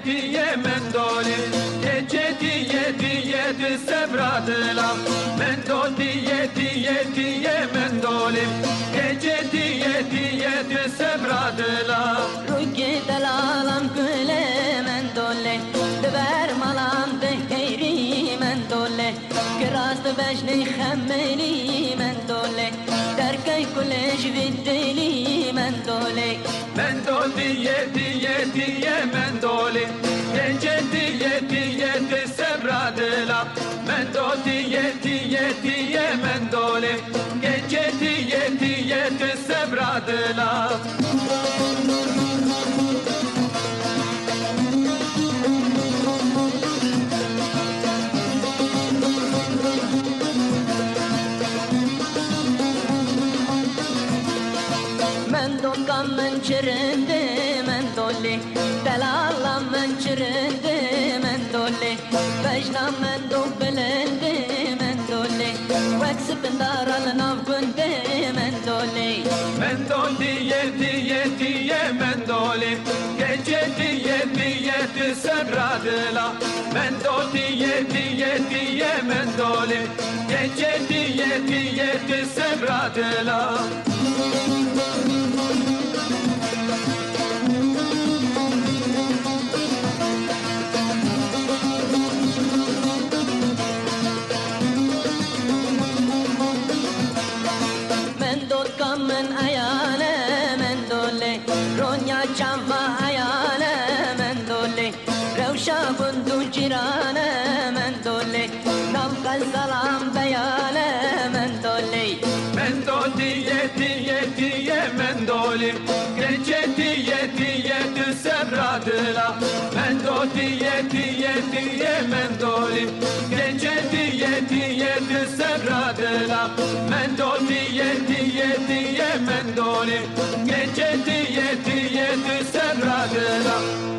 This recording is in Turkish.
diye mendoli gece diye sebradıla mendo diye mendoli gece diye sebradıla Ruki dalalam güle mendole Dver malam de heyri mendole Kirast vejni khemmeli mendole Derkay kuleş viddeli mendole mendo diye mendoli gece diye sebradıla mendo diye mendoli gece diye sebradıla Mendol kam mençirinde mendoli Delalam mençirinde mendoli Vecna mendol belende mendoli Veksip daral navgunde mendoli mendo diye mendoli gece diye sebradıla mendo diye mendoli gece diye sebradıla Mendol kamın ayale mendole Ronya çava ayale mendole Revşa bundu cirane mendole Navkal salam beyale mendole mendo diye mendoli gece diye sebradıla mendo diye mendoli gece diye sebradıla mendo diye mendoli gece diye sebradıla